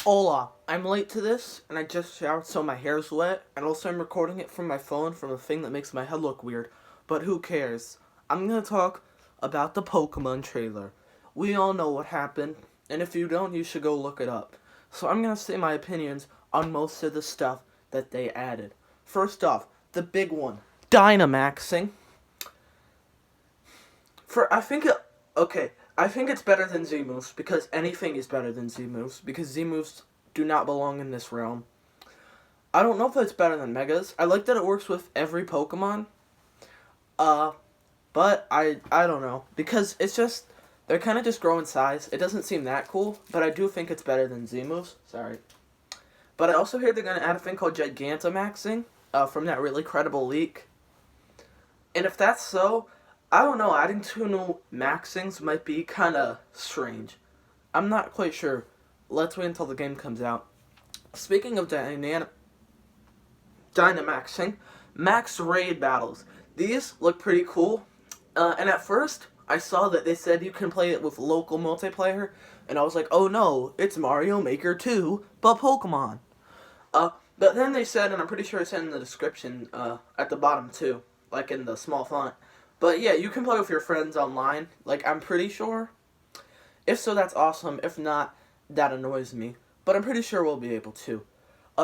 Hola, I'm late to this, and I just showered so my hair's wet, and also I'm recording it from my phone from a thing that makes my head look weird, but who cares? I'm gonna talk about the Pokémon trailer. We all know what happened, and if you don't, you should go look it up. So I'm gonna say my opinions on most of the stuff that they added. First off, the big one, Dynamaxing. For I think it, okay, I think it's better than Z moves because anything is better than Z moves because Z moves do not belong in this realm. I don't know if it's better than Megas. I like that it works with every Pokemon. Uh, but I don't know because it's just they're kind of just grow in size. It doesn't seem that cool, but I do think it's better than Z moves. Sorry, but I also hear they're gonna add a thing called Gigantamaxing from that really credible leak. And if that's so, I don't know, adding two new maxings might be kind of strange. I'm not quite sure. Let's wait until the game comes out. Speaking of Dynamaxing, max raid battles. These look pretty cool. And at first, I saw that they said you can play it with local multiplayer, and I was like, oh no, it's Mario Maker 2, but Pokemon. But then they said, and I'm pretty sure it said in the description at the bottom too, like in the small font. But yeah, you can play with your friends online. Like, I'm pretty sure. If so, that's awesome. If not, that annoys me. But I'm pretty sure we'll be able to.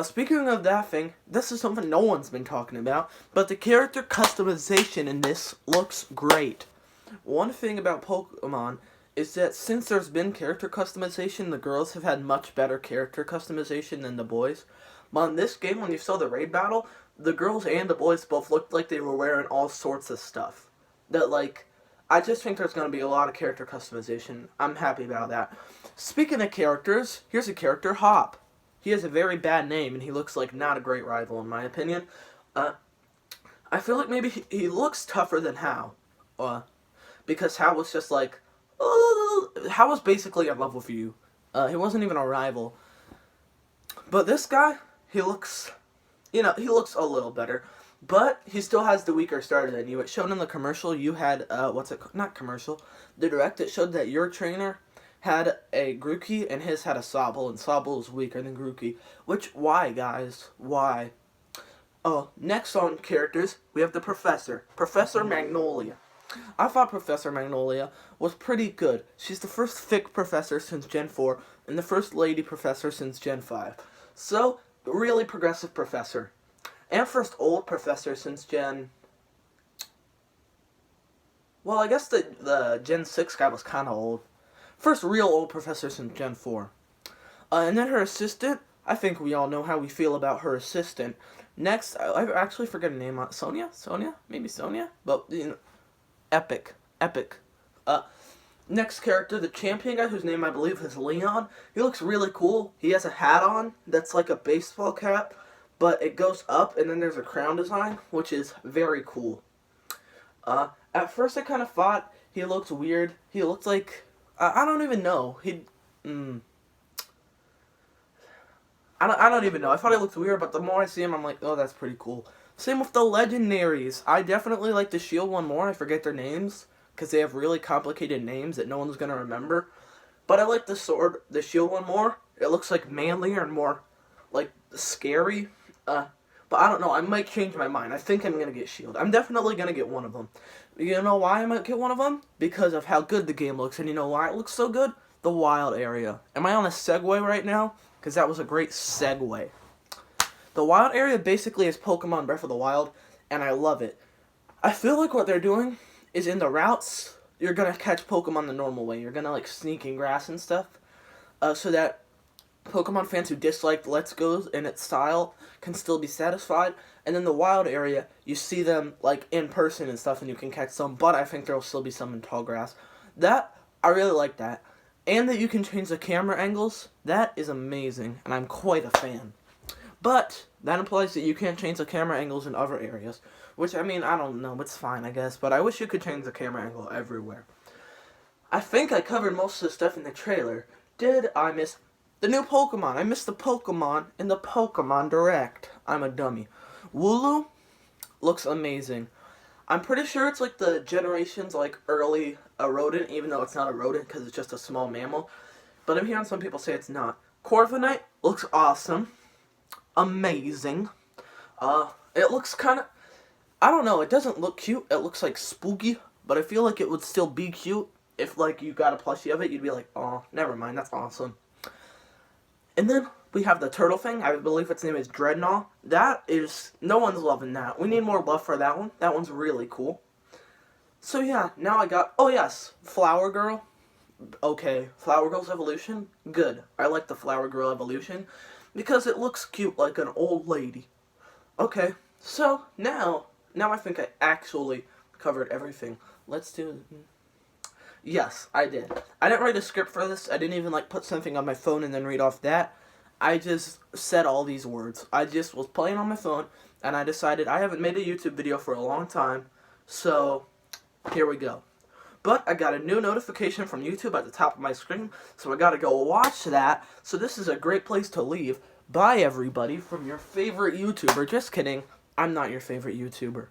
Speaking of that thing, this is something no one's been talking about, but the character customization in this looks great. One thing about Pokemon is that since there's been character customization, the girls have had much better character customization than the boys. But in this game, when you saw the raid battle, the girls and the boys both looked like they were wearing all sorts of stuff. That, like, I just think there's going to be a lot of character customization. I'm happy about that. Speaking of characters, here's a character, Hop. He has a very bad name, and he looks like not a great rival, in my opinion. I feel like maybe he looks tougher than How. Because How was just like, oh, How was basically in love with you. He wasn't even a rival. But this guy, he looks, he looks a little better. But he still has the weaker starter than you. It showed in the commercial you had, not commercial, the direct, it showed that your trainer had a Grookey and his had a Sobble, and Sobble is weaker than Grookey. Which, why, guys? Why? Oh, next on characters, we have the Professor. Professor Magnolia. I thought Professor Magnolia was pretty good. She's the first thick professor since Gen 4, and the first lady professor since Gen 5. So, really progressive professor. And first old professor since Gen... Well, I guess the Gen 6 guy was kind of old. First real old professor since Gen 4. And then her assistant, I think we all know how we feel about her assistant. Next, I actually forget her name. Sonia? Sonia? Maybe Sonia? But, Epic. Epic. Next character, the champion guy, whose name I believe is Leon. He looks really cool. He has a hat on that's like a baseball cap, but it goes up and then there's a crown design, which is very cool. At first I kind of thought he looked weird. He looked like... I don't even know. I don't even know. I thought he looked weird, but the more I see him, I'm like, oh, that's pretty cool. Same with the legendaries. I definitely like the shield one more. I forget their names, because they have really complicated names that no one's going to remember. But I like the shield one more. It looks like manlier and more, like, scary. But I don't know. I might change my mind. I think I'm going to get shield. I'm definitely going to get one of them. You know why I might get one of them? Because of how good the game looks. And you know why it looks so good? The wild area. Am I on a segue right now? Because that was a great segue. The wild area basically is Pokemon Breath of the Wild, and I love it. I feel like what they're doing is in the routes, you're going to catch Pokemon the normal way. You're going to, like, sneak in grass and stuff. So that Pokemon fans who disliked Let's Go's and its style can still be satisfied. And then the wild area, you see them, like, in person and stuff, and you can catch some. But I think there will still be some in tall grass. I really like that. And that you can change the camera angles. That is amazing, and I'm quite a fan. But that implies that you can't change the camera angles in other areas. Which, I mean, I don't know. It's fine, I guess. But I wish you could change the camera angle everywhere. I think I covered most of the stuff in the trailer. Did I miss the new Pokemon? I missed the Pokemon in the Pokemon Direct. I'm a dummy. Wooloo looks amazing. I'm pretty sure it's like the generation's like early rodent, even though it's not a rodent because it's just a small mammal. But I'm hearing some people say it's not. Corviknight looks awesome. Amazing. It looks kind of, I don't know, it doesn't look cute. It looks like spooky, but I feel like it would still be cute if like you got a plushie of it. You'd be like, oh, never mind, that's awesome. And then we have the turtle thing. I believe its name is Dreadnought. That is, no one's loving that. We need more love for that one. That one's really cool. So yeah, now I got, oh yes, Flower Girl. Okay, Flower Girl's evolution, good. I like the Flower Girl evolution because it looks cute like an old lady. Okay, so now I think I actually covered everything. Let's do. Yes, I did. I didn't write a script for this. I didn't even like put something on my phone and then read off that. I just said all these words. I just was playing on my phone and I decided I haven't made a YouTube video for a long time, so here we go. But I got a new notification from YouTube at the top of my screen, so I gotta go watch that. So this is a great place to leave. Bye, everybody, from your favorite YouTuber. Just kidding. I'm not your favorite YouTuber.